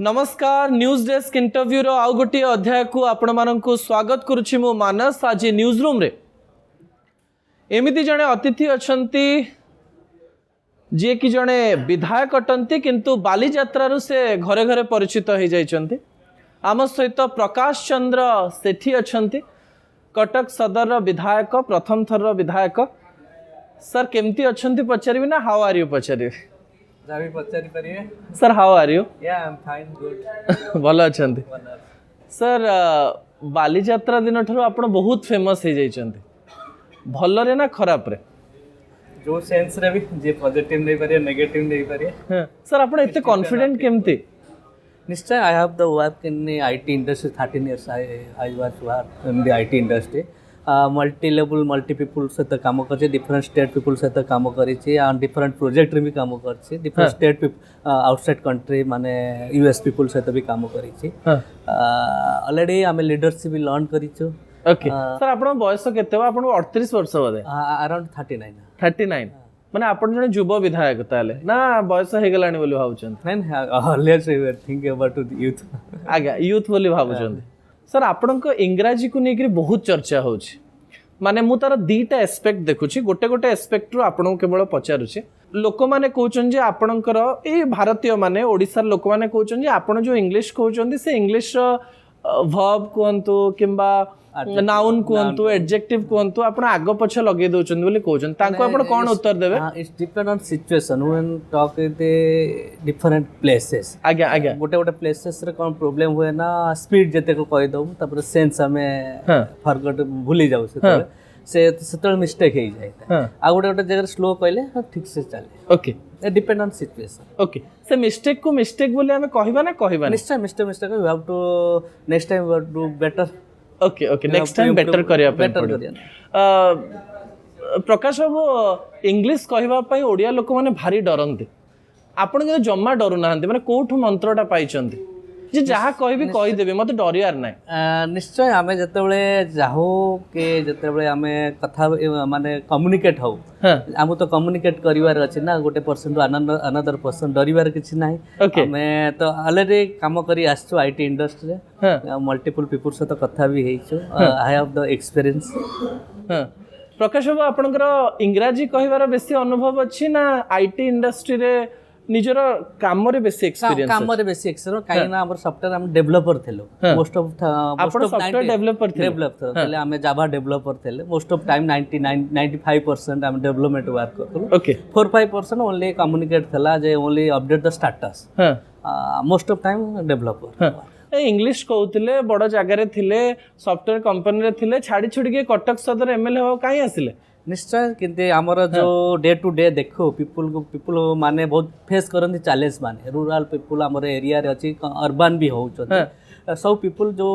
नमस्कार news desk interview रो आउ गोटे अध्याय को आपण मानकु स्वागत करुछि मो मानस। आज न्यूज रूम रे एमिति जने अतिथि अछंती जे कि जने विधायक अटंती किंतु बाली यात्रा रु से घरे घरे परिचित हो जाइछंती। आम सहित प्रकाश चंद्र सेठी अछंती कटक सदर रो विधायक प्रथम थर रो विधायक। सर केमती अछंती पचारिबी ना हाउ आर यू पचारिबी? जावी पचारि परिए। Sir how are you? Yeah I am fine good. भल अछंती सर। बाली यात्रा दिन ठरो आपण बहुत फेमस हो जाइछंती, भल रे ना खराब रे? जो सेंस रे भी जे पॉजिटिव नै परिए नेगेटिव नै परिए। हां सर आपण एते कॉन्फिडेंट केमती? निश्चय आई have the work in IT industry 13 years I work in the IT industry. Multi level multi people सहित काम कर डिफरेंट स्टेट पीपल सहित काम कर डिफरेंट प्रोजेक्ट रे भी काम कर डिफरेंट स्टेट आउटसाइड कंट्री माने यूएस पीपल सहित भी काम कर ऑलरेडी आम लीडरशिप भी लर्न करिछु। ओके सर आपण बयस केते बा? आपण 38 वर्ष बोधे? अराउंड 39। 39 माने आपण जने युवा विधायक ताले ना बयस हे गेलानी बोली भाबुछन? नहीं always we are thinking about the youth. आगे यूथ बोली भाबुछन। सर आपण को इंग्राजी को लेकर बहुत चर्चा होछि, माने मु तार दीटा एस्पेक्ट देखुछि। गोटे गोटे एस्पेक्ट रो आपण को केवल पचारुछि। लोक माने कहउछन जे आपणकर ए भारतीय माने ओडिसा लोक माने कहउछन जे आपण जो इंग्लिश कहउछन से इंग्लिश वर्ब कोंतु किंबा नाउन कोंतु एडजेक्टिव कोंतु आपण आगो पछ लगे दोछन बोली कहउछन। तांको आपण कोन उत्तर देबे? It's depend on situation when talk in the different places. आगे आगे गोटे गोटे प्लेसेस रे कोन प्रॉब्लम हुए ना स्पीड जते को कहि दउ तापर सेंस हमें फॉरगेट भूली जाउ से मिस्टेक हे जाय। आ गोटे गोटे जगह स्लो कहले ठीक से चले। Okay it depend on situation. Okay से मिस्टेक को मिस्टेक बोली हमें कहबा ना कहबा? निश्चय mistake we have to next time we have to better. Okay okay next time better करिया प्रकाश बाबू इंग्लिश कहबा पई ओडिया लोक माने भारी डरंती, आपण के जम्मा डरू नाहंती, माने कोठु मंत्रटा पाइचंती जे जहा कहबी कहि देबे मते डरियार नै? निश्चय आमे जतबेले जाहो के जतबेले आमे कथा माने कम्युनिकेट हो आमु तो कम्युनिकेट करिवार अछि ना गोटे पर्सन टू अनदर पर्सन डरिवार किछि नाही। आमे तो ऑलरेडी काम करी आछो आईटी इंडस्ट्री रे मल्टीपल पीपल से तो कथा भी हेइछो। I have the experience. Prakash Babu आपनकर इंग्राजी कहिवार बेसी अनुभव अछि ना आईटी इंडस्ट्री रे निजर काम रे बेसी एक्सपीरियंस? काम रे बेसी एक्सपीरियंस काई ना हमर सॉफ्टवेयर हम डेवलपर थेलो। मोस्ट ऑफ सॉफ्टवेयर डेवलपर थे? डेवलपर थेले हमें जावा डेवलपर थेले। मोस्ट ऑफ टाइम 95% हम डेवलपमेंट वर्क करथलो। ओके 4-5% ओनली कम्युनिकेट थला जे only update the status. Most of time developer. English कहउतिले बड़ जगह रे थिले सॉफ्टवेयर कंपनी रे थिले छाड़ी छुड़ी के कटक सदर एमएलए हो काई आसिले? निश्चय किंतु आमर जो डे टू डे देखो पीपल माने बहुत फेस करती चैलेंज माने रूरल पीपल आमर एरिया रे अछि अर्बन भी होउछन सब पीपल जो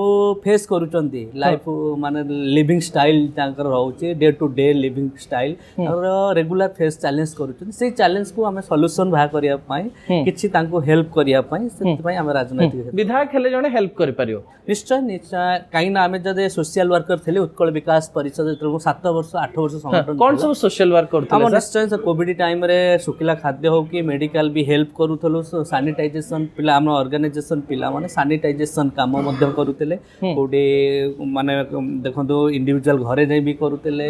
फेस करूचंती लाइफ माने लिविंग स्टाइल तांकर रहउची day to day living style और रेगुलर फेस चैलेंज करूचंती। से चैलेंज को हमें सॉल्यूशन भा करिया पई किछि तांको हेल्प करिया पई सेति पई हम राजनीतिक विधायक हेले जने हेल्प करि परियो? निश्चय निश्चय काई ना हमें जदे सोशल वर्कर थेले उत्कल विकास परिषद 7 वर्ष 8 वर्ष संगठन कोन सब सोशल वर्क करथले? हम निश्चय से कोविड टाइम रे सुकिला खाद्य हो कि मेडिकल भी हेल्प करूथलो। सैनिटाइजेशन पिला हम ऑर्गेनाइजेशन पिला माने सैनिटाइजेशन काम मध्य करूतिले कोडे माने देखंतो इंडिविजुअल घरे जाई भी करूतिले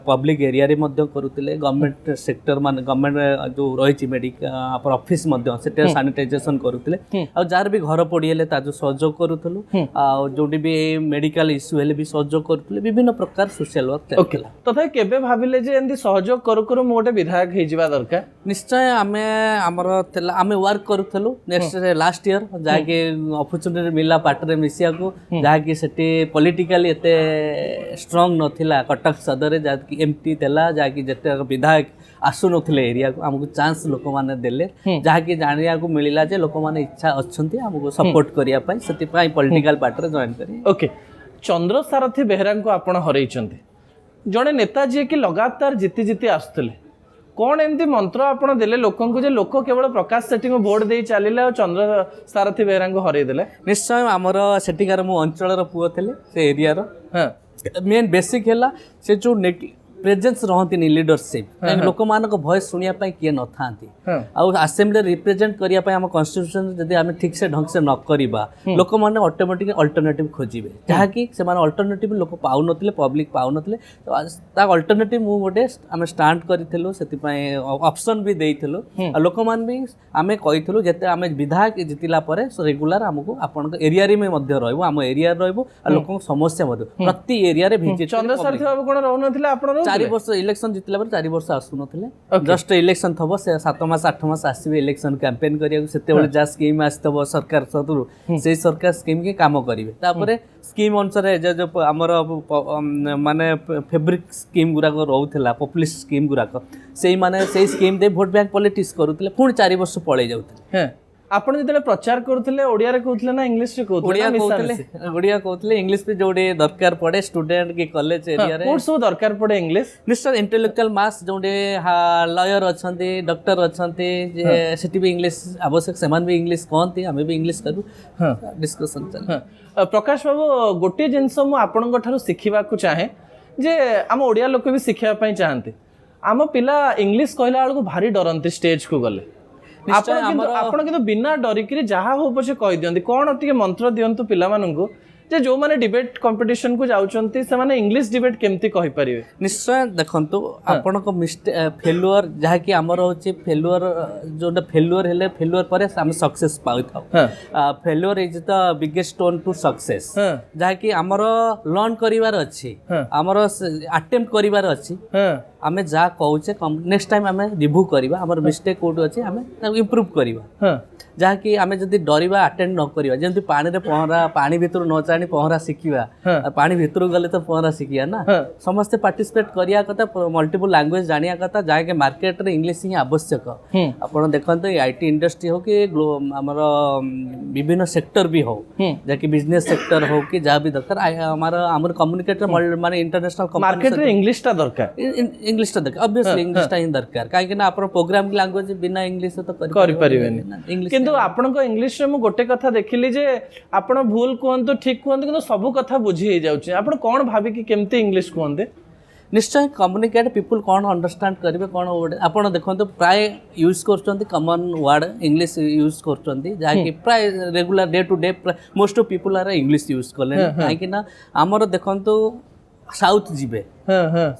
पब्लिक एरिया रे मध्य करूतिले गवर्नमेंट सेक्टर माने गवर्नमेंट जो रहिछि मेडिकल ऑफिस मध्य सेटे सैनिटाइजेशन करूतिले आ जार भी घर पडियले ता जो सहयोग करूथलो आ जोडी भी मेडिकल इश्यू हेले भी सहयोग करूतिले विभिन्न प्रकार सोशल वर्क। ओके तथा केबे भाबिले जे एंदी सहयोग करू करू मोटे विधायक हे जिबा दरकार? निश्चय आमे हमर आमे वर्क करूथलो नेक्स्ट लास्ट ईयर जाके अपॉर्चुनिटी मिला पार्टी मिसिया को जहाँकि सेठी पॉलिटिकली एते स्ट्रांग नथिला कटक सदर जहाँकि एमपी देला जहाँकि जेते विधायक आसु नथिले एरिया को हमको चांस लोक माने देले जहाँकि जानिया को मिलिला जे लोक माने इच्छा अछंती हमको सपोर्ट करिया पई सेति पई पॉलिटिकल पार्टी जॉइन करी। ओके चंद्र सारथी बेहरा को आपण हरैचंती जने नेता जे कि लगातार जीती जीती आसुतले कौन एमती मंत्र आपण देले लोकन को जे लोक केवल प्रकाश सेठी को वोट दे चलिले और चंद्र सारथी बेहरा को हरै देले? निश्चय हमर सेठिकार मो अंचल रो पुओ थेले से एरिया रो मेन बेसिक हैला से जो प्रेजेन्स रहती लीडरशिप लोक मान भॉइस शुणा किए न था आसेम्बली रिप्रेजेंट करने आम कन्स्टिट्यूशन जदि आम ठीक से ढंग से न करवा लोक मैंने ऑटोमेटिक अल्टरनेटिव खोजे जहाँकि से अल्टरनेटिव लोक पाऊन पब्लिक पाऊन अल्टरनेटिव मु गोटे आम स्टार्ट करूँ से ऑप्शन भी देइथिलु लोक मान भी आम कहीलु जिते आम विधायक जितला रेगुलर आमको आपण एरिया रे रही आम एरिया रही लोक समस्या प्रति एरिया रे भिजिट चंद्रशेखर बाबू कोन रहउनथिले आपण 4 वर्ष इलेक्शन जितला 4 वर्ष आसुनथिले जस्ट इलेक्शन थबो से 7 मास 8 मास आसीबे इलेक्शन कैंपेन करिया सेते जा स्कीम आस्तबो सरकार सतुरु से सरकार स्कीम के काम करिवे तापरे स्कीम अनुसार जो आमर माने फेब्रिक स्कीम गुराक रहउथिला पॉपुलिस्ट स्कीम गुराक सेही माने सेही स्कीम दे वोट बैंक पॉलिटिक्स करूथिले पुणी 4 वर्ष पळै जाउथिले आपण जेतले प्रचार करथले ओडिया रे कहथले ना इंग्लिश रे कहथले ओडिया कहथले इंग्लिश पे जोडे दरकार पड़े स्टूडेंट के कॉलेज एरिया रे कोर्स दरकार पड़े इंग्लिश निश्चय इंटेलेक्चुअल मास जोडे लॉयर अछंती डॉक्टर अछंती जे सेठी भी इंग्लिश आवश्यक समान भी इंग्लिश कहंती हमें भी इंग्लिश करू डिस्कशन चल प्रकाश बाबू गोटे जिनस मु आपन ठारू सिखिबा को चाहे जे हम ओडिया लोक भी सिखिबा पई चाहंती आम पिला इंग्लिश कहला बेलू भारी डरंती स्टेज को गले आपण किंतु बिना डरिकी जहाँ हो पछे कहि दियंती कोन टिके मंत्र दियंतु पिला माननकु जे जो माने डिबेट कंपटीशन को जाउचंती से माने इंग्लिश डिबेट केमती कहि परिबे निश्चय देखंतु आपण को फेल्युअर जहा कि हमर होची फेल्युअर जोटा फेल्युअर हेले फेल्युअर परे हम सक्सेस पाउ थाउ failure is the biggest stone to success जहा कि हमर लर्न करिवार अछि हमर अटेम्प्ट करिवार अछि आमे जा कहूचे नेक्स्ट टाइम आमे रिव्यू करबा हमर मिस्टेक कोड अछि आमे इंप्रूव करबा जहा कि आमे जदी डरिबा अटेंड न करबा जेंति पानी रे पहरा पानी भितर न जानी पहरा सिखिबा पानी भितर गले तो पहरा सिखिया ना समस्त पार्टिसिपेट करिया कथा मल्टीपल लैंग्वेज जानिया कथा जाके मार्केट रे इंग्लिश ही आवश्यक आपण देखंत आईटी इंडस्ट्री हो कि हमर विभिन्न सेक्टर भी हो जाकि बिजनेस सेक्टर हो कि जा भी दरकार हमर कम्युनिकेटर माने इंटरनेशनल मार्केट रे इंग्लिश ता दरकार इंग्लिश ता दरकार ऑब्वियसली इंग्लिश ता ही दरकार काहे कि ना आपण प्रोग्रामिंग लैंग्वेज बिना इंग्लिश तो कर परिबेनी इंग्लिश किंतु आपन इंग्लिश रे मु गोटे कथा देखिली जे आपण भूल कहंतु ठीक कहंतु किंतु सब कथा बुझी हे जाउची आपण कोन भाबी कि केमते इंग्लिश कहंते निश्चय कम्युनिकेट पीपुल कौन अंडरस्टैंड करेंगे कौन आपड़ देखते प्राय यूज कर कमन वर्ड इंग्लिश यूज कर प्राय regular day to day most of people are English use कले कहीं आमर देखु साउथ जीवे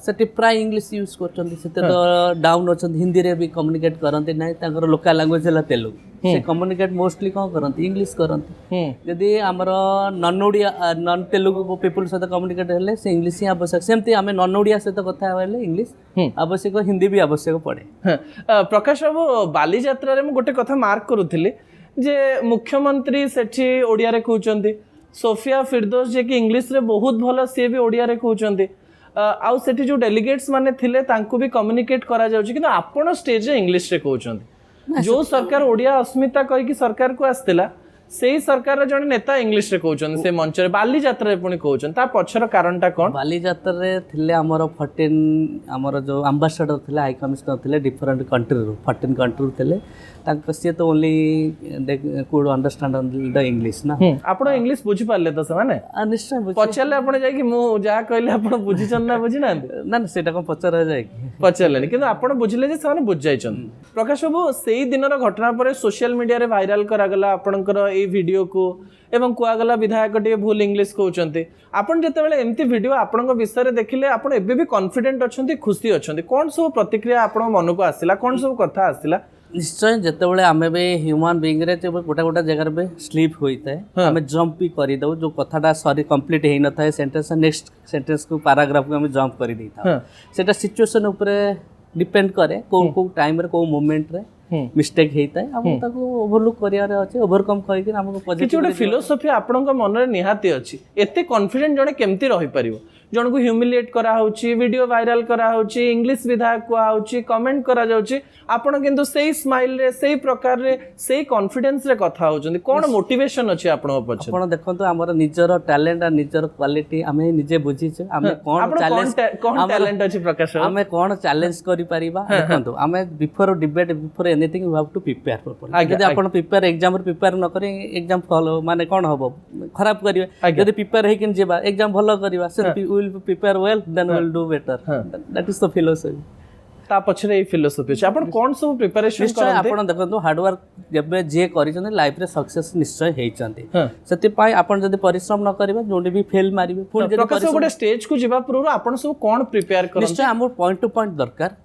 से प्राय इंग्लिश यूज कर डाउन अच्छा हिंदी रे भी कम्युनिकेट करते ना लोकल लैंग्वेज है तेलुगु से कम्युनिकेट मोस्टली कौन करती इंग्लिश करती जदि आमर non Odia non Telugu people सहित कम्युनिकेट हेले से इंग्लिश ही आवश्यक सेमती आम नन ओडिया सहित कथा हेले इंग्लिश आवश्यक हिंदी भी आवश्यक पड़े प्रकाश बाबू बाली यात्रा रे गोटे कथा मार्क करूଥିଲି जे मुख्यमंत्री सेठी ओडिया रे कहउचंती सोफिया फिरदौस जे कि इंग्लिश रे बहुत भलो से भी ओडिया रे कहउचंती आउ सेठी जो डेलीगेट्स माने थिले तांको भी कम्युनिकेट करा जाउची किंतु आपण स्टेज रे इंग्लिश रे कहउचंती जो सरकार ओडिया अस्मिता कहि कि सरकार को आस्तिला सेही सरकार रे जने नेता इंग्लिश रे कहउचंती से मंच रे बाली यात्रा रे पुनी कहउचंती ता पछर कारणटा कोन बाली यात्रा रे थिले हमर 14 हमर जो एम्बेसडर थिले हाई कमिश्नर थिले डिफरेंट कंट्री रो 14 कंट्री थिले तांको से तो only could understand the English ना आपण इंग्लिश बुझी पाले तो से माने निश्चय पछले आपण जाय कि मु जा कहले आपण बुझी छन ना बुझी ना ना सेटा को पचर जाय कि पछले किंतु आपण बुझिले जे साने बुझ जाय छन प्रकाश बाबू सेही दिनर घटना परे सोशल मीडिया रे वायरल करा गला आपणकर ए वीडियो को एवं कुआगला विधायक टे भूल इंग्लिश कहउचंती आपण जते बेले एम्ति वीडियो आपणक विषय रे देखिले आपण एबे भी कॉन्फिडेंट अछंती खुशी अछंती कोन सब प्रतिक्रिया आपण मन को आसिला कोन सब कथा आसिला निश्चय जिते आमे भी ह्यूमन बीइंग रे गोटा गोटा जगह पे स्लीप होता है आमे जंप भी कर दो जो कथाटा सॉरी कंप्लीट हो न था सेंटेंस नेक्स्ट सेंटेंस को पैराग्राफ को आमे जंप कर देता सेटा सिचुएशन ऊपर डिपेंड करे को टाइम रे को मोमेंट रे मिस्टेक हेता है हम ताको ओवरलुक करिया रे अछि ओवरकम कहि कि हमको पॉजिटिव किछि फिलोसफी आपन मन रे निहाती अछि एते कॉन्फिडेंट जने केमती रहि परिबो जन को ह्यूमिलिएट करा होची वीडियो वायरल करा होची इंग्लिश विधायक को होची कमेंट करा जाउची आपण किंतु सेही स्माइल रे सेही प्रकार रे सेही कॉन्फिडेंस रे कथा होचंदी कोन मोटिवेशन अछि आपण पछ आपण देखंतु हमर निजर टैलेंट आ निजर क्वालिटी हमें निजे बुझी छ हमें कोन चैलेंज कोन टैलेंट अछि प्रकाश हमें कोन चैलेंज करि परिबा देखंतु हमें before debate before anything you have to prepare properly यदि आपण प्रिपेयर एग्जाम रे प्रिपेयर न करी एग्जाम फॉलो माने कोन हबो खराब करिवे यदि प्रिपेयर हे किन जेबा एग्जाम भलो करिवा से will will prepare well, then we'll do better. That is the philosophy. ता पछरे फिलोसफी अछि आपण कोन सब प्रिपरेशन निश्चय करते आपण देखंतु हार्ड वर्क जबे जे करिसने लाइफ रे सक्सेस निश्चय हेइचंती सेति पाई आपण जदी परिश्रम न करबे जोंडी भी फेल मारिबे पुन जदी प्रकाश गोटे स्टेज को जिबा पूर्व आपण सब कोन प्रिपेयर करते निश्चय हमर पॉइंट टू पॉइंट दरकार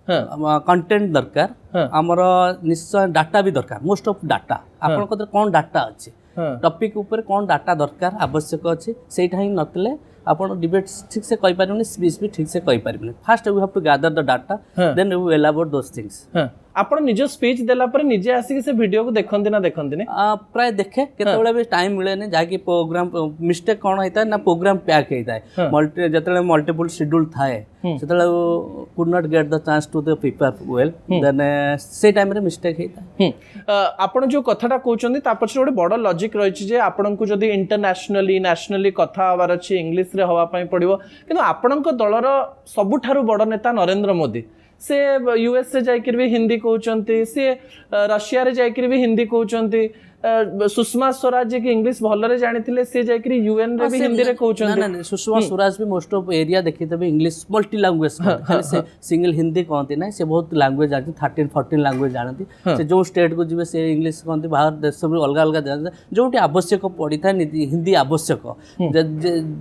कंटेंट दरकार हमर निश्चय डाटा भी दरकार मोस्ट ऑफ डाटा आपण कतर कोन डाटा अछि टॉपिक ऊपर कोन डाटा दरकार आवश्यक अछि सेटा ही नतले आपण डिबेट ठीक से कहि पारिबनी स्पीच भी ठीक से कहि पारिबनी first we have to gather the data then we will elaborate those things आपण निज स्पीच देला पर निजे आसी के से वीडियो को देखंती ना प्राय देखे केतबेले भी टाइम मिले ने जाकी प्रोग्राम मिस्टेक कोन होइता ना प्रोग्राम पैक हेइता मल्टी जतले मल्टीपल शेड्यूल थाए सेतले could not get the chance to the prepare well then से टाइम रे मिस्टेक हेइता आपण जो कथाटा कहउचंदी ता पछरे गोटे बड़ लॉजिक रहिछि जे आपण को जदी इंटरनेशनली नेशनली कथा हवार अछि इंग्लिश रे हवा पई पड़िबो किंतु आपण को दलर सबुठारु बड़ नेता नरेंद्र मोदी से यूएस रे जाइकिर भी हिंदी कहउचंती से रशिया रे जाइकिर भी हिंदी कहउचंती सुषमा स्वराज की इंग्लिश भलरे जानिथिले से जाइकिर यूएन रे भी हिंदी रे कहउचंती ना सुषमा स्वराज भी मोस्ट ऑफ एरिया देखितबे इंग्लिश मल्टी लैंग्वेज खाली से सिंगल हिंदी कहंती ना से बहुत लैंग्वेज जानती 13 14 लैंग्वेज जानती से जो स्टेट को जिवे से इंग्लिश कहंती बाहर देश सब अलग अलग जानती जोटी आवश्यक पड़ी था हिंदी आवश्यक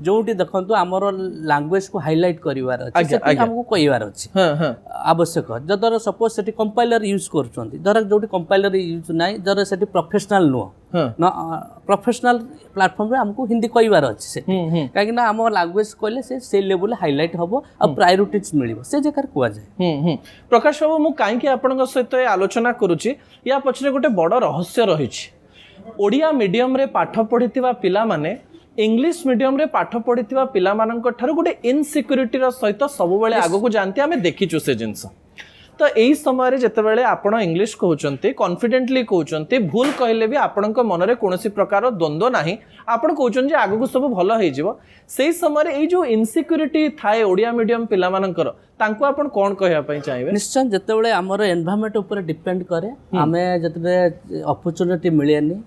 जोटी देखंतु हमर लैंग्वेज को हाईलाइट करिवार अछि से हमको कहिवार अछि आवश्यक जदर सपोज सेठी कंपाइलर यूज करचंती धर जोटी कंपाइलर यूज नाही जदर सेठी प्रोफेशनल नो प्रोफेशनल प्लेटफॉर्म रे हमको हिंदी कहिवार अछि से काहे ना हम लैंग्वेज कहले से लेवल हाईलाइट हबो आ प्रायोरिटीज मिलिबो से जेकर कुआ जाय प्रकाश बाबू मु काहे कि आपनक सहित आलोचना करूची या पछरे गोटे बड़ रहस्य रहिछि ओडिया मीडियम रे पाठ पढितिबा पिला माने इंग्लिश मीडियम रे पाठ पढितिबा पिला मानक ठारू गोटे इनसिक्युरिटी रो सहित सब बेले आगो को जानती हमें देखिचु से जिंस तो यही समय जितेबाला आपण इंग्लिश कहते कॉन्फिडेंटली कहते भूल कहले भी आपण मनरे कौन प्रकार द्वंद्व ना आपण कहते आगू सब भल हो समय ये जो इनसिक्यूरीटी थाए ओडिया मीडियम पिला मानकर तांको आपण कौन कहया चाहिए निश्चय जितेबाला आमर एनवायरनमेंट ऊपर डिपेंड करे आमे जिते अपॉर्चुनिटी मिलेनी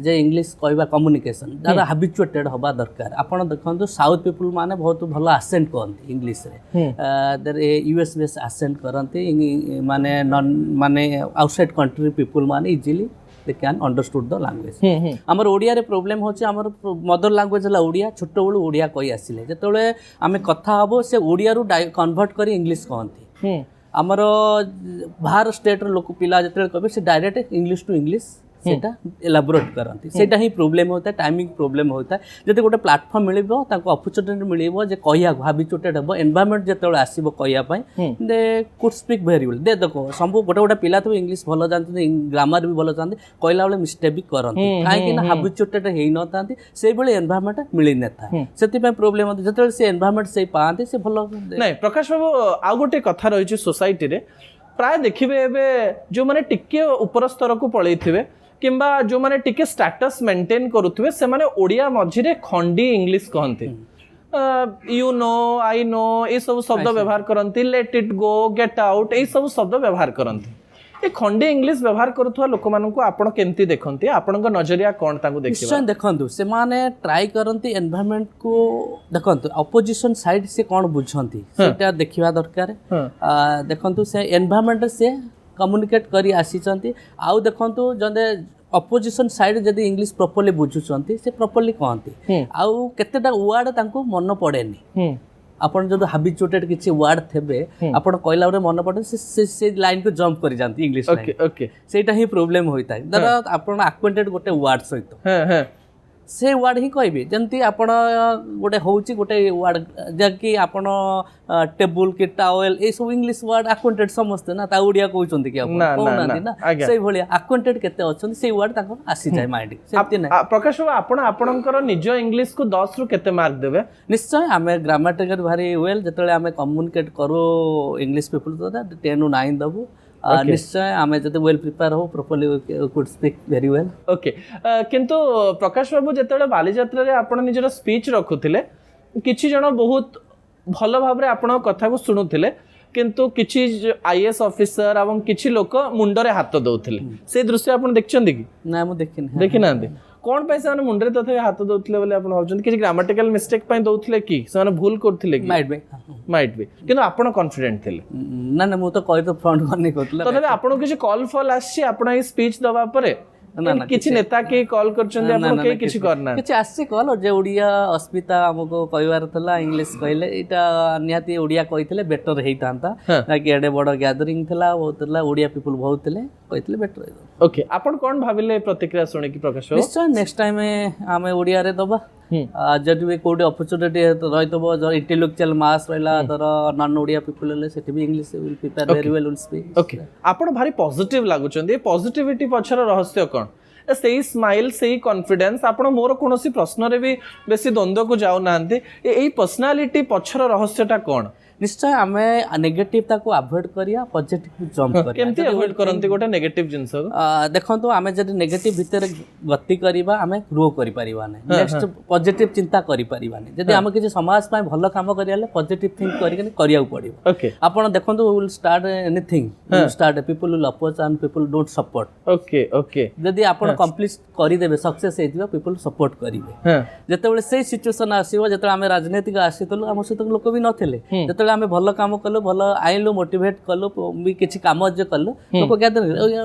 जे इंग्लिश कहवा कम्युनिकेशन जरा हैबिचुएटेड हवा दरकार आपण देखंतु साउथ पीपल माने बहुत भलो एसेंट करंती इंग्लिश रे देयर यूएस बेस एसेंट करंती माने नॉन माने आउटसाइड कंट्री पीपल माने easily they can understood the language हमर ओडिया रे प्रॉब्लम होचे हमर मदर लैंग्वेज ला ओडिया छोट बळु ओडिया कहि आसिले जेतले आमे कथा हबो से ओडिया रु कन्वर्ट करी इंग्लिश कहंती हमर बाहर स्टेट रो लोक पिला जेतले कहबे से डायरेक्ट इंग्लिश टू इंग्लिश सेटा एलाबोरेट करंती सेटा ही प्रॉब्लम होता है टाइमिंग प्रॉब्लम होता है जदि गोटे प्लेटफॉर्म मिलिबो ताको अपॉर्चुनिटी मिलिबो जे कहिया हैबिचुएटेड हबो एनवायरनमेंट जेतले आसीबो कहिया पय they could speak very well they देखो सब गोटे पिला तो इंग्लिश भलो जानते ग्रामर भी भलो जानते कहला बेले मिस्टेक भी करंती काहे कि ना हैबिचुएटेड हेइ न तांती सेइ बेले एनवायरनमेंट मिलि नथा सेति पे प्रॉब्लम होता जेतले से एनवायरनमेंट से पाते से भलो नै प्रकाश बाबू आ गोटे कथा रही छि सोसाइटी रे प्राय देखिबे एबे जो माने टिके ऊपर स्तर को पळैथिबे किंबा जो माने टिके स्टेटस मेंटेन करूथुवे से माने ओडिया मझिरे खंडी इंग्लिश कहंती यू नो आई नो ए सब शब्द व्यवहार करंती let it go get out ए सब शब्द व्यवहार करंती ए खंडी इंग्लिश व्यवहार करूथुवा लोक मानकु आपण केमती देखंती आपणक नजरिया कोन ताकू देखिबा निश्चय देखंतु से माने ट्राई करंती एनवायरनमेंट को देखंतु अपोजिशन साइड से कोन बुझंती सेटा देखिबा दरकार देखंतु से एनवायरनमेंट से कम्युनिकेट करी आसीचंती आउ देखंतु जदे अपोजिशन साइड जदि इंग्लिश प्रॉपर्ली बुझुचंती से प्रॉपर्ली कहंती आउ केतेटा वर्ड तांको मन पड़ेनी आपण जदि हैबिचुएटेड किछि वर्ड थेबे आपण कहला रे मन पड़े से लाइन को जंप करि जानती इंग्लिश लाइन ओके सेटा ही प्रॉब्लम होइता दर आपण एक्वेंटेड गोटे वर्ड सहित से वर्ड ही कहबे जंती आपण गोटे होउची गोटे वर्ड जकी आपण टेबल के टावेल ए सब इंग्लिश वर्ड एक्वेंटेड समझते ना ता ओडिया कहउचंती कि आपण कहउनांती ना सेई भलिया एक्वेंटेड केते अछंती सेई वर्ड ताको आसी जाय माइंड सेति ना प्रकाश बाबू आपण आपणकर निज इंग्लिश को 10 रु केते मार्क देबे निश्चय हमें ग्रामेटिकल भारी वेल जतले हमें कम्युनिकेट करो इंग्लिश पीपल तो 10 उ 9 दबो निश्चय आमे जते वेल प्रिपेयर हो properly could speak very well okay किंतु प्रकाश बाबू जेतेले बालीजात्रा रे आपण निजर स्पीच रखुथिले किछि जण बहुत भल भाव रे आपण कथा को सुनुथिले किंतु किछि आईएएस ऑफिसर एवं किछि लोक मुंडरे हाथ दउथिले से दृश्य आपण देखछन्ती कि ना मु देखिन देखि नांती कौन पे से मुंडे तथे हाथ दउतले बोले आपण भाबछन कि ग्रामेटिकल मिस्टेक पय दउतले कि से भूल करथिले कि माइट बी किंतु आपण कॉन्फिडेंट थिले ना ना मु तो कहि तो फ्रंट करनी कहतला तथे आपण किछि कॉल फॉल आछि आपण ई स्पीच दवा परे किछि नेता के कॉल करछन आपण के किछि करना किछि आसी कॉल जे ओडिया अस्मिता हमको कहिवार थला इंग्लिश कहले एटा निहाती ओडिया कहितले बेटर हेइतांता कि एडे बड़ गैदरिंग थला होतला ओडिया पीपल बहुत थले कहितले बेटर ओके आपण कोन भाबिले प्रतिक्रिया सुने कि प्रकाश निश्चय नेक्स्ट टाइम आमे ओडिया रे दबा जदि भी कोडी अपॉर्चुनिटी रहितबो जो इंटेलेक्चुअल मास रहला तर नॉन ओडिया पीपल ले सेठी भी English will prepare very well will speak okay आपण भारी पॉजिटिव लागुचंदी पॉजिटिविटी पछर रहस्य कोन से स्माइल से कॉन्फिडेंस आपण मोर कोनोसी प्रश्न रे भी बेसी द्वंद्व को जाउ नांती एई पर्सनालिटी पछर रहस्यटा कोन निश्चय आमे नेगेटिव ताको अवॉइड करिया पॉजिटिव जंप करिया केमती अवॉइड करंती गोटे नेगेटिव जिंस देखंतु आमे जदि नेगेटिव भीतर गति करिबा आमे ग्रो करि परिबा नै नेक्स्ट पॉजिटिव चिंता करि परिबा नै जदि आमे किछि समाज पय भलो काम करियाले पॉजिटिव थिंक करिके करिया पड़िबो ओके आपण देखंतु will start anything will start people will oppose and people don't support okay okay जदि आपण कंप्लीट करि देबे सक्सेस हेतिबा पीपल सपोर्ट करिवे जते बेले से सिचुएशन आसीबो जते आमे राजनीतिक आसीतलु हम सहित लोक भी नथिले जते आमे भल काम कलु भल आइलु मोटिवेट कलु भी किछि काम जे कलु लोक gather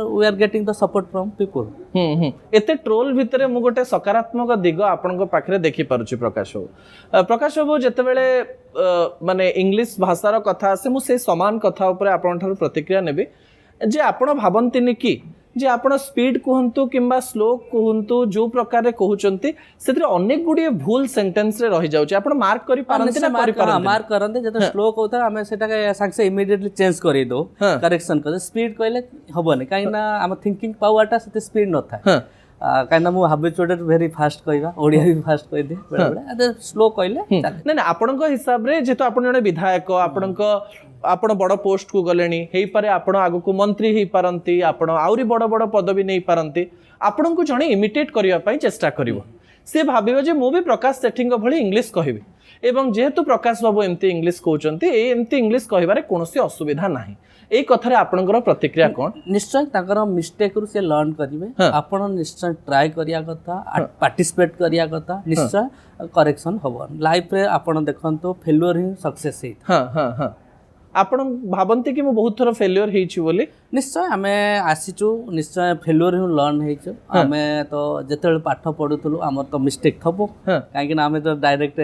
we are getting the support from people एते ट्रोल भितरे मु गोटे सकारात्मक दिग आपन पाखरे देखि पारुछि प्रकाश बाबू जते बेले माने इंग्लिश भाषार कथा आसे मु से समान कथा ऊपर आपन ठार प्रतिक्रिया नेबी जे आपण भाबंतिनि कि जे आपण स्पीड कहंतु किंबा स्लो कहंतु जो प्रकार रे कहउचंती सेतिर अनेक गुडी भूल सेंटेंस रे रहि जाउची आपण मार्क करि पारंती ना करि पारंती मार्क करंते जते स्लो कहता हमें सेटा के सांगे इमीडिएटली चेंज करि दो करेक्शन कर स्पीड कहले हबने काई ना हम थिंकिंग पावरटा सेते स्पीड न था काई ना मु हैबिचुएटेड वेरी फास्ट कहबा ओडिया भी फास्ट कहि दे बडा बडा स्लो कहले नै नै आपन हिसाब रे जेतो आपण जने विधायक आपण बड़ पोस्ट को गलेनी हेई पारे आपण आगु को मंत्री हेई पारंती आपण आउरी बड़ बड़ पदवी नै पारंती आपण को जने इमिटेट करिया पई चेष्टा करिवो से भाबिबो जे मु भी प्रकाश सेठिंग भली इंग्लिश कहिबी एवं जेहेतु प्रकाश बाबू एमती इंग्लिश कहउचंती एमती इंग्लिश कहिबारे कोनोसी असुविधा नाही ए कथारे आपनकर प्रतिक्रिया कोन निश्चय ताकर मिस्टेक रु से लर्न करिवे आपण निश्चय ट्राई करिया कथा पार्टिसिपेट करिया कथा निश्चय करेक्शन हबो लाइफ रे आपण देखंतो फेल्युअर ही सक्सेस हे हां हां हां आपण भाबंती कि मु बहुत थोर फेल्युअर हेछि बोली निश्चय आमे आसीचु निश्चय फेल्युअर ही लर्न हेछु आमे तो जेतेल पाठ पढुतलु हमर तो मिस्टेक थबो काहे कि आमे तो डायरेक्ट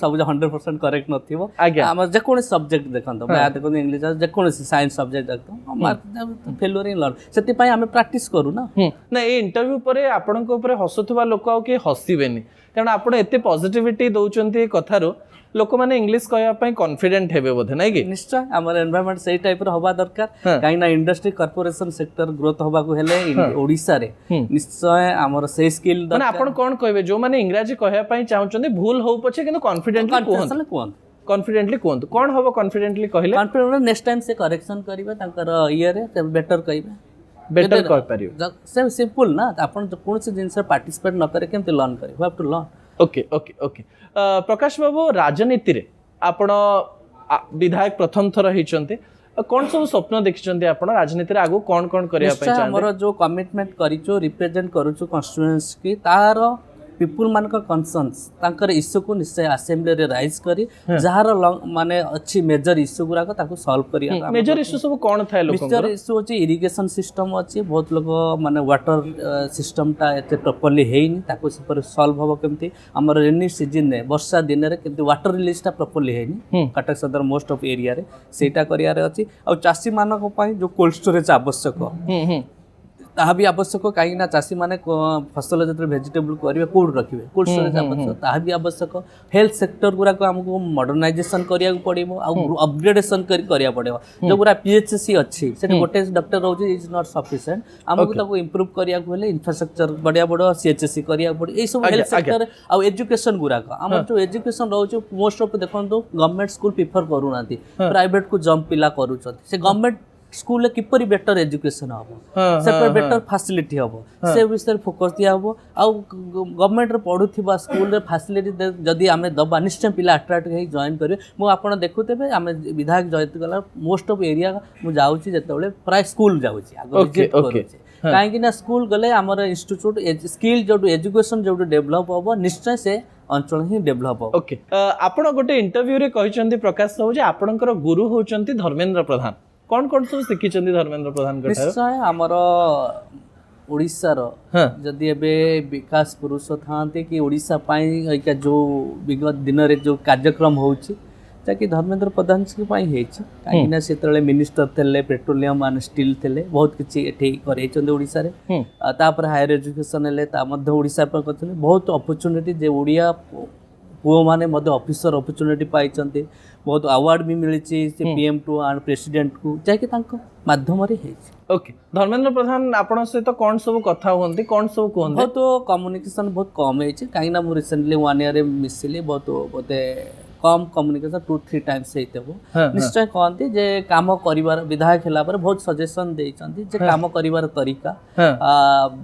सब 100% करेक्ट नथिबो हमर जे कोन सब्जेक्ट देखंतो मैथ देखंतो इंग्लिश जे कोन साइंस सब्जेक्ट देखतो फेल्युअर ही लर्न सेति पई आमे प्रैक्टिस करू ना ना ए इंटरव्यू परे आपन को ऊपर हसुथबा लोक आ के हसिबेनी कारण आपण एते पॉजिटिविटी दउचंती कथारो लोक माने इंग्लिश कहया पई कॉन्फिडेंट हेबे बोधे नै कि निश्चय हमर एनवायरनमेंट सही टाइप रो होबा दरकार काहे ना इंडस्ट्री कॉर्पोरेशन सेक्टर ग्रोथ होबा को हेले ओडिसा रे निश्चय हमर से स्किल दरकार माने आपण कोन कहबे जो माने इंग्रजी कहया पई चाहउचंदी भूल हो पछे किंतु कॉन्फिडेंटली कोहन कोन होबो कॉन्फिडेंटली कहले कॉन्फिडेंट नेक्स्ट टाइम से करेक्शन करिवे तांकर ईयर रे बेटर कहिबे बेटर कह परियो सेम सिंपल ना आपण कोन से जिंस पार्टिसिपेट न करे केमते लर्न करे we have to learn okay okay okay Prakash Babu राजनीति रे आपण विधायक प्रथम थर हेचंते कौन सब स्वप्न देखिचंते आपण राजनीति रे आगो कौन कौन करिया पय चाहते हमर जो कमिटमेंट करिचो रिप्रेजेंट करूचो कॉन्स्टिट्यूएंसी की तार पीपुल मान का कंसर्न्स तांकर इश्यू को निश्चय असेंबली रे राइज करी जहार माने अच्छी मेजर इश्यू गुरा को ताको सॉल्व करिया मेजर इश्यू सब कोन थाय लोक मेजर इश्यू अछि इरिगेशन सिस्टम अछि बहुत लोग माने वाटर सिस्टम ता एते प्रॉपर्ली हेइनी ताको से सॉल्व होबो केमती हमर रेनी सीजन रे वर्षा दिन रे केमती वाटर रिलीज ता प्रॉपर्ली हेइनी कटक सदर मोस्ट ऑफ एरिया रे सेटा करिया रे अछि आ चासी मानक पई जो कोल्ड स्टोरेज आवश्यक ताहा भी आवश्यक कहीं ना चाषी माने फसल जो वेजिटेबल करेंगे कौट रखिए कोल्ड स्टोरेज आवश्यक ताहा भी आवश्यक हेल्थ सेक्टर गुरा को हमको मॉडर्नाइजेशन करिया पड़ो अपग्रेडेशन करिया पड़ो जो गुरा पीएचसी अच्छी से गोटे डॉक्टर रोज इज नॉट सफिशिएंट हमको ताको इंप्रूव करिया हेले इंफ्रास्ट्रक्चर बढ़िया बड़ सीएचसी करिया पड़ो ए सब हेल्थ सेक्टर आ एजुकेशन गुरा हमर जो एजुकेशन रोज मोस्ट ऑफ देखंतु गवर्नमेंट स्कूल प्रिफर करूनाती प्राइवेट को जंप पिला करूछथि से गवर्नमेंट स्कूल किपरि बेटर एजुकेशन हम हाँ, से हाँ, बेटर फैसिलिटी हम से विषय फोकस दिया हम आउ गवर्नमेंट रे पढ़ुथिबा स्कूल रे फैसिलिटी जदि आमे दबा निश्चय पिला अट्रैक्ट हे जॉइन करिवे मु आपण देखुतेबे आमे विधायक जयत गला मोस्ट ऑफ एरिया मु जाउची जेतेबेले प्राय स्कूल जाउची आगो विजिट करूची काहेकि ना स्कूल गले हमर इंस्टीट्यूट स्किल जो एजुकेशन जो डेवलप हम निश्चय से अंचल ही डेवलप हो ओके आपण गोटे इंटरव्यू रे कहिसंती प्रकाश साहू जे आपणकर गुरु होचंती धर्मेंद्र प्रधान कोन सब शिखिचंती धर्मेंद्र प्रधान कथा निश्चय हमर ओडिसा रो हां जदि एबे विकास पुरुष थांते कि ओडिसा पाई एका जो विगत दिन रे जो कार्यक्रम होउची ताकि धर्मेंद्र प्रधान के पाई हेची काहे ना सेतले मिनिस्टर थेले पेट्रोलियम एंड स्टील थेले बहुत किछि एठी करेचंदे ओडिसा रे तापर हायर एजुकेशन ले ता मध्य ओडिसा पर कथले बहुत अपॉर्चुनिटी जे ओडिया पुओ माने मध्य ऑफिसर अपॉर्चुनिटी पाइचंते बहुत अवार्ड भी मिलिछि से पीएम टू एंड प्रेसिडेंट को जाके तांको माध्यम रे हेछि ओके धर्मेंद्र प्रधान आपण सहित कोन सब कथा होंती कोन सब कोन बहुत कम्युनिकेशन बहुत कम हेछि काहे ना मु रिसेंटली 1 ईयर रे मिसिले बहुत बोते कम कम्युनिकेशन 2-3 टाइम्स हेतबो निश्चय कहंती जे काम करिवार विधायक हेला पर बहुत सजेशन देइचंती जे काम करिवार तरीका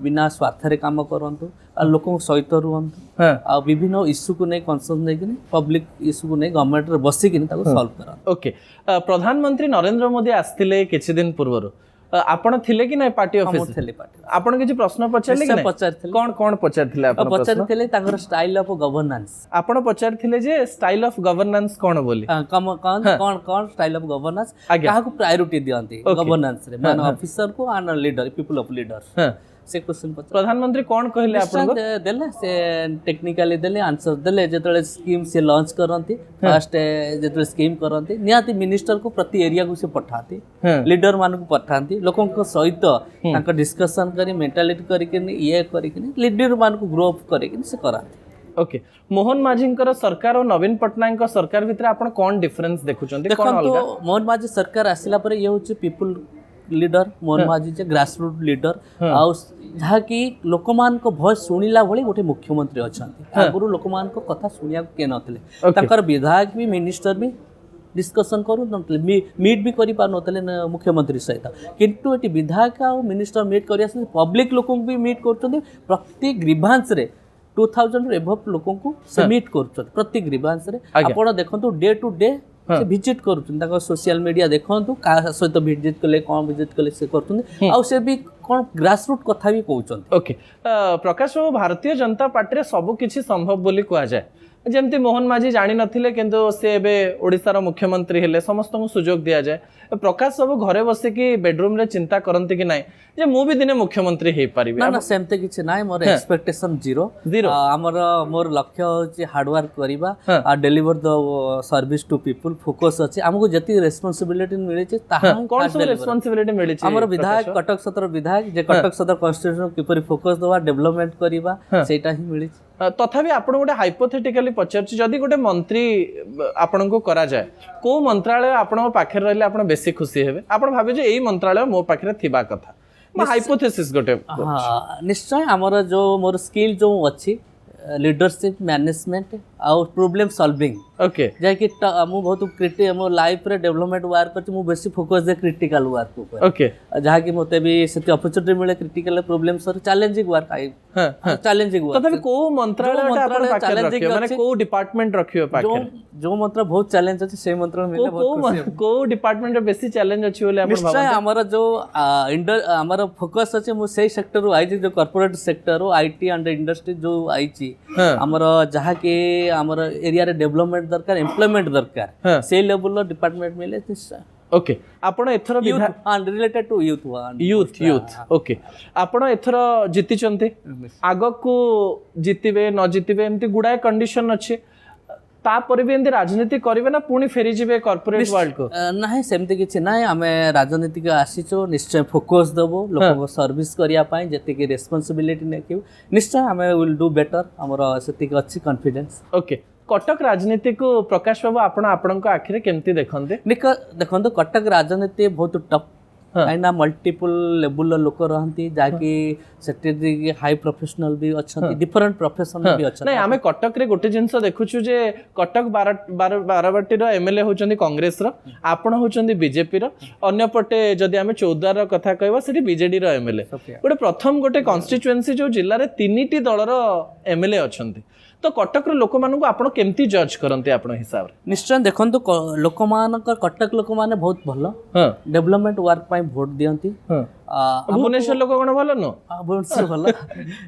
बिना स्वार्थ रे काम करंतु आ लोकन सहित रुहंतु आ विभिन्न इश्यू को नै कंसर्न नै कि पब्लिक इश्यू को नै गवर्नमेंट रे बसी कि ताको सॉल्व करन ओके प्रधानमंत्री नरेंद्र मोदी आस्तिले किछि दिन पूर्वरो आपण थिले कि नै पार्टी ऑफिस थिले पार्टी आपण किछि प्रश्न पचारले कि नै पचारथिले कोन कोन पचारथिले आपण पचारथिले ताकर स्टाइल ऑफ गवर्नेंस आपण पचारथिले जे स्टाइल ऑफ गवर्नेंस कोन बोली कोन स्टाइल ऑफ गवर्नेंस काहा को प्रायोरिटी दियंती गवर्नेंस रे मान ऑफिसर को and leader people of leader से क्वेश्चन पचार प्रधानमंत्री कोन कहले आपण को देले से टेक्निकली देले आंसर देले जेतले स्कीम से लॉन्च करंती फर्स्ट जेतले स्कीम करंती नियाती मिनिस्टर को प्रति एरिया को से पठाती लीडर मान को पठाती लोगों को सहित तांका डिस्कशन करी मेंटालिटी करी के ये करी के लीडर मान को ग्रो अप करी के से कराती ओके मोहन माझींकर सरकार और नवीन पटनायक सरकार भितर आपण कोन डिफरेंस देखुचंती कोन अलगा मोहन माझी सरकार आसिला पर ये होची पीपल लीडर मोहन माझी जे ग्रास रूट लीडर आ जहा कि लोकमान को भॉइस सुनिला भली गोटे मुख्यमंत्री अछंती आगुरु लोकमान को कथा सुनिया के नथले तकर विधायक भी मिनिस्टर भी डिस्कशन करू नथले मीट भी करि पार नथले मुख्यमंत्री सहित किंतु एटी विधायक आ मिनिस्टर मीट करिया पब्लिक लोकन भी मीट करछंती प्रति ग्रीवांस रे 2000 एभव लोकन को से मीट करछंती प्रति ग्रीवांस रे आपण देखंतु डे टू डे से विजिट करूछन सोशल मीडिया देखंतु का सहित विजिट कले कोन विजिट कले से करछन आ से भी कोन ग्रास रूट कथा भी कहउछन ओके प्रकाश बाबू भारतीय जनता पार्टी रे सब किछि संभव बोली कुआ जाय जेमती मोहन माझी जानि नथिले किंतु से एबे ओडिसा रो मुख्यमंत्री हेले समस्त को सुजोग दिया जाय प्रकाश बाबू घरे बसे कि बेडरूम रे चिंता करंती कि नाही जे मु भी दिने मुख्यमंत्री हे पारिबे ना सेमते किछि नाही मोर एक्सपेक्टेशन जीरो हमर मोर लक्ष्य होची हार्ड वर्क करिबा आ deliver the service to people focus अछि हमको जति रिस्पांसिबिलिटी मिले छै ताहा कोन सब रिस्पांसिबिलिटी मिले छै हमर विधायक कटक सदर विधायक जे कटक सदर कॉन्स्टिट्यूशन किपरि फोकस दवा डेवलपमेंट करिबा सेटा ही मिले तथापि आपण गोटे हाइपोथेटिकली पचारछि जदि गोटे मंत्री आपण को करा जाय को मंत्रालय आपण पाखे रहले आपण बेसी खुशी हेबे आपण भाबे जे एई मंत्रालय मो पाखे थिबा कथा हाइपोथेसिस गोटे हां निश्चय हमर जो मोर स्किल जो अछि लीडरशिप मैनेजमेंट और प्रॉब्लम सॉल्विंग ओके जे कि मु बहुत क्रिटिकल मो लाइफ रे डेवलपमेंट वर्क करछि मु बेसी फोकस दे क्रिटिकल वर्क ऊपर ओके जहा कि मते भी सेति अपॉर्चुनिटी मिले critical problem sir challenging work I हां चैलेंजिंग वर्क तथापि को मंत्रालय आपण पाखे रखियो माने को डिपार्टमेंट रखियो पाखे जो मंत्र बहुत चैलेंज अछि से मंत्र मिले बहुत खुशी को डिपार्टमेंट रे बेसी चैलेंज अछि बोले आपण निश्चय हमर जो हमर फोकस अछि मु सेही सेक्टर रो आइछि जो कॉर्पोरेट सेक्टर रो आईटी एंड इंडस्ट्री जो आइछि हमर जहा के हमर एरिया रे डेवलपमेंट दरकार एम्प्लॉयमेंट दरकार से लेवल रो डिपार्टमेंट मिले निश्चय ओके आपण एथर and related to youth okay आपण एथर जीति चंते आगो को जीतिबे न जीतिबे एम्ति गुडाय कंडीशन अछि तापर भी एंती राजनीति करिवे ना पुणी फेरी जिवे कॉर्पोरेट वर्ल्ड को नाही सेमते किछि नाही हमें राजनीति के आसीचो निश्चय फोकस देबो लोक को सर्विस करिया पाई जति के रिस्पांसिबिलिटी नेकिउ निश्चय हमें विल डू बेटर हमर सेति के अछि कॉन्फिडेंस ओके कटक राजनीति को प्रकाश बाबू आपण आपन को आखिरे केमती देखंते देखंतो कटक राजनीति बहुत टफ कहीं मल्टीपल लेवल लोक रहती जहाँकि सेक्रेटरी हाई प्रोफेशनल भी अच्छा डिफरेंट प्रोफेशन भी अच्छा नहीं आम कटक रे गोटे जिनस देखुछु जे कटक बारवाटी एमएलए होचंदी कांग्रेस रो आपण होचंदी बीजेपी रो अन्य पटे जदि आम 14 रो कथा कहबा सेठी बीजेडी रो एमएलए गोटे प्रथम गोटे कॉन्स्टिट्युएंसी जो जिल्ला रे 3टी दलर एमएलए अछंती तो कटक रो लोक मानकु आपण केमती जज करंती आपण हिसाब रे निश्चय देखंतु लोक मानकर कटक लोक माने बहुत भलो डेवलपमेंट वर्क पई वोट दियंती भुवनेश्वर लोक कोन भलो न भुवनेश्वर भलो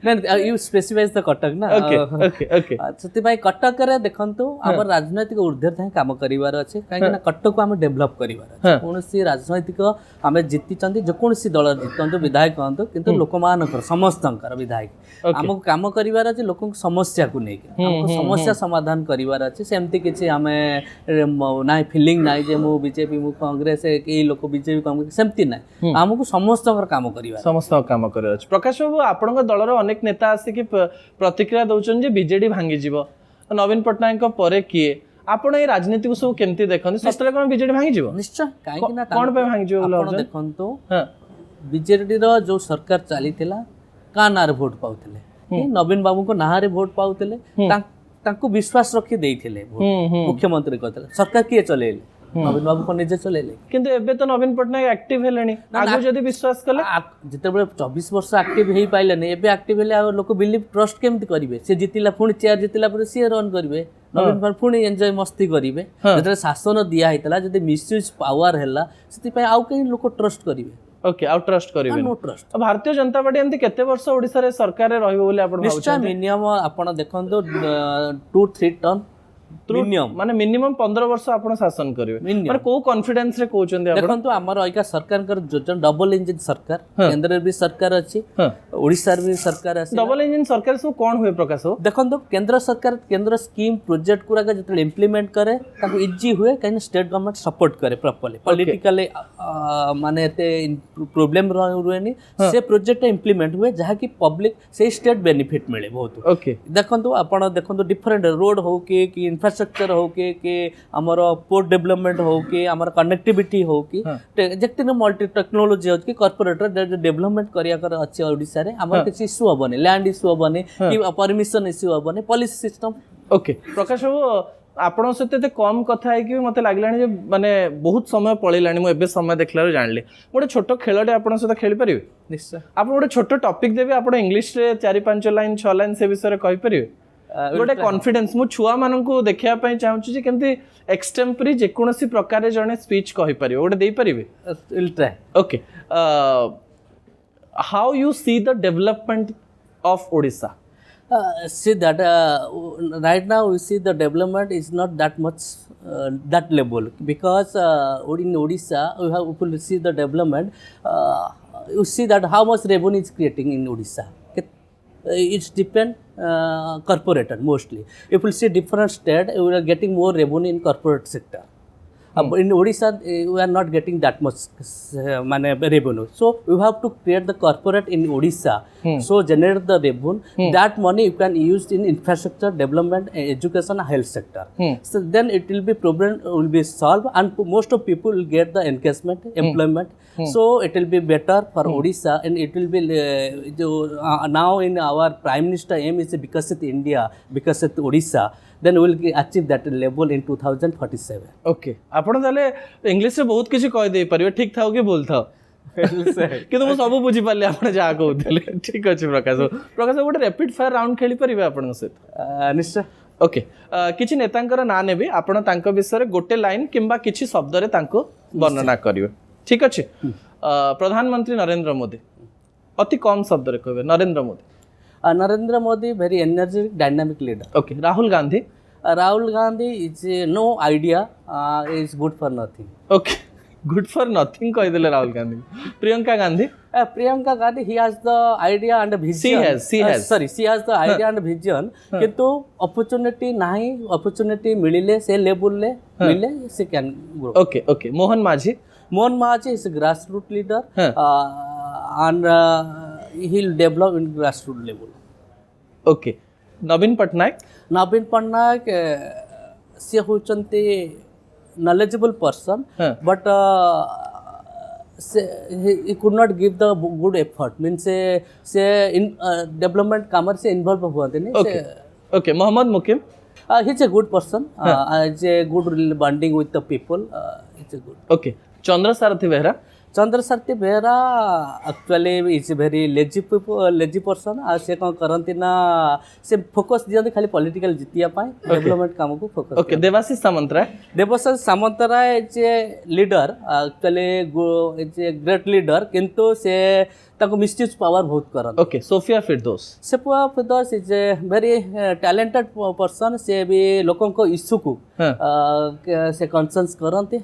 नहीं यू स्पेसिफाइज द कटक ना ओके ओके ओके सेति भाई कटक रे देखंतु हमर राजनैतिक ऊर्ध्वर थाई काम करिवार अछि काहे ना कटक को हम डेवलप करिवार अछि कोनसी राजनैतिक हमें जीति चंदी जे कोनसी दल जीतंतु विधायक कहंतु किंतु लोक मानकर समस्तंकर विधायक हमको काम करिवार अछि लोक समस्या को नै हमको समस्या समाधान करिवार अछि सेमति किछि हमें नाइ फीलिंग नाइ जे मु बीजेपी मु कांग्रेस के लोक बीजेपी कांग्रेस सेमति नाइ हमको समस्त काम करिवार समस्त काम करिवार अछि प्रकाश बाबू आपनक दलर अनेक नेता आसी कि प्रतिक्रिया दउछन जे बीजेडी भांगी जीवो नवीन पटनायक परे किए आपण ए राजनीति को सब केमती देखन सतरे कोन बीजेडी भांगी जीवो निश्चय काहे कि ना कोन पे भांगी जीवो आपण देखंतु बीजेडी रो जो सरकार चलीथिला का नार वोट पाउथिले नवीन बाबू को नारे वोट पाउथिले तांको विश्वास रखी देइथिले मुख्यमंत्री कहथिले सरकार किए चलेले नवीन बाबू को निजे चलेले किंतु एबे तो नवीन पटनायक एक्टिव हेलेनी आगु जदी विश्वास कले जते बेले 24 वर्ष एक्टिव हेई पाइलेनी एबे एक्टिव हेले लोक बिलीव ट्रस्ट केमति करिवे से जितिला पुणी चेयर जितिला पर से रन करिवे नवीन बाबू पुणी एन्जॉय मस्ती करिवे जते शासन दिया हितला जदी मिसयूज पावर हैला सेति पय आउ कहीं लोक ट्रस्ट करिवे ओके आउ ट्रस्ट करिवे no trust Bharatiya Janata party एमती केते वर्ष ओडिसा रे सरकार रे रहइबो बोले आपण निश्चय मिनिमम आपण देखंतो 2-3 टर्म मिनिमम माने मिनिमम 15 वर्ष आपण शासन करिवे माने को कॉन्फिडेंस रे कहउचंदी आपण देखंतो हमर ओइका सरकार कर जोजन डबल इंजन सरकार केंद्र रे भी सरकार अछि ओडिसा रे भी सरकार अछि डबल इंजन सरकार सो कोन होय प्रकाश हो देखंतो केंद्र सरकार केंद्र स्कीम प्रोजेक्ट कुरा का जते इंप्लीमेंट करे ताको इजी हुए काहे स्टेट गवर्नमेंट सपोर्ट करे प्रॉपर्ली पॉलिटिकली माने एते प्रॉब्लम रहउनी से प्रोजेक्ट इंप्लीमेंट हुए जहा कि पब्लिक से स्टेट बेनिफिट मिले बहुत ओके देखंतो आपण देखंतो डिफरेंट रोड हो के इंफ्रास्ट्रक्चर हो के हमर पोर्ट डेवलपमेंट हो के हमर कनेक्टिविटी हो कि जेते मल्टी टेक्नोलॉजी हो कि कॉर्पोरेटर डेवलपमेंट करिया कर अछि ओडिसा रे हमर किछि इशू होबने लैंड इशू होबने कि परमिशन इशू होबने policy system okay Prakash Babu आपण सहित कम कथा है कि मते लागलानी जे माने बहुत समय पळेलानी मु एबे समय देखला रे जानली गोटे छोटो खेलटे आपण सहित खेली परिबे निश्चय आपण गोटे छोटो टॉपिक देबे आपण इंग्लिश रे 4-5 लाइन 6 लाइन से विषय रे कहि परिबे गोटे कॉन्फिडेंस मु छुआ मानकु देखिया पई चाहूची जे केमती एक्सटेम्परी जे कोनोसी प्रकार जने स्पीच कहि परिबे गोटे देई परिबे will try okay how you see the development of Odisha see that right now we see the development is not that much that level because in Odisha we have to see the development you see that how much revenue is creating in Odisha it's depend corporator mostly if we see different state we are getting more revenue in corporate sector in Odisha we are not getting that much revenue so we have to create the corporate in Odisha so generate the revenue that money you can use in infrastructure development education health sector so then it will be problem will be solved and most of people will get the engagement employment so it will be better for Odisha and it will be now in our prime minister aim is Vikasit India Vikasit Odisha then we will achieve that level in 2047 okay आपण ताले English रे बहुत किछि कहि दे परिबे ठीक थाओ कि बोल थाओ किंतु मु सब बुझी पाले आपण जा कहउतले ठीक अछि प्रकाश गोटे रैपिड फायर राउंड खेली परिबे आपण से निश्चय ओके किछि नेतांकर ना नेबे आपण तांको विषय गोटे लाइन किंबा किछि शब्द रे तांको वर्णना करिवे ठीक अछि प्रधानमंत्री नरेंद्र मोदी अति कम शब्द रे कहबे Narendra Modi very energetic dynamic leader okay Rahul Gandhi is no idea is good for nothing okay good for nothing कहि देले Rahul Gandhi Priyanka Gandhi he has the idea and vision she has the idea and vision किंतु opportunity नाही opportunity मिलिले से level ले मिले से can grow okay Mohan माझी is a grassroots leader and he will develop in grassroots level okay नवीन पटनायक से होचंते knowledgeable person but he could not give the good effort means से in development काम से involve हुआ थे नहीं okay okay Mohammad Mukim he's a good person has a good bonding with the people it's a good okay Chandra Sarathi Behera Chandrasarathi Behera actually is very lazy person आ से कौन करती ना से फोकस दियंती खाली पॉलिटिकल जितिया पाए डेवलपमेंट काम को फोकस ओके देवाशीष सामंतराय देवसन Samantaray is a leader actually is a great leader किंतु से ताको मिसयूज पावर बहुत करन ओके सोफिया फिरदौस सेपुआ Firdous is a very talented person से भी लोकों को इश्यू को से कन्सर्न्स करते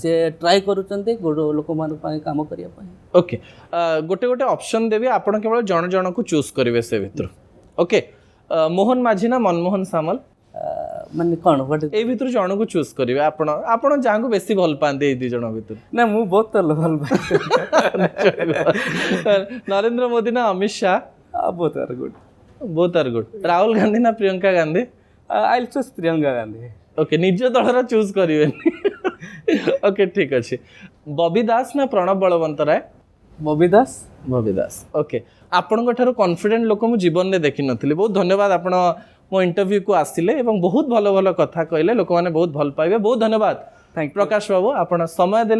से ट्राई करूचंती लोक मान काम करिया पाए ओके गोटे गोटे ऑप्शन देबी आपण केवल जण जण को चूज करिवे से भितर ओके मोहन माझी ना मनमोहन सामल माने कोन व्हाट ए भितर जण को चूज करिवे आपण आपण जांको बेसी भल पांदे ए दी जण भितर ना मु बहुत भल पाए नरेंद्र मोदी ना Amit Shah both are good Rahul Gandhi ना Priyanka Gandhi I will choose Priyanka Gandhi okay निज दलर चूज करिवे ओके ठीक अच्छे बबी दास ना प्रणव बलवंत राय बबी दास ओके आपन ठारो कॉन्फिडेंट लोक मु जीवन में देखि नथिली बहुत धन्यवाद आपण मो इंटरव्यू को आसिले एवं बहुत भलो भलो कथा कहले लोक माने बहुत भल पाइबे बहुत धन्यवाद प्रकाश बाबू आपण समय देले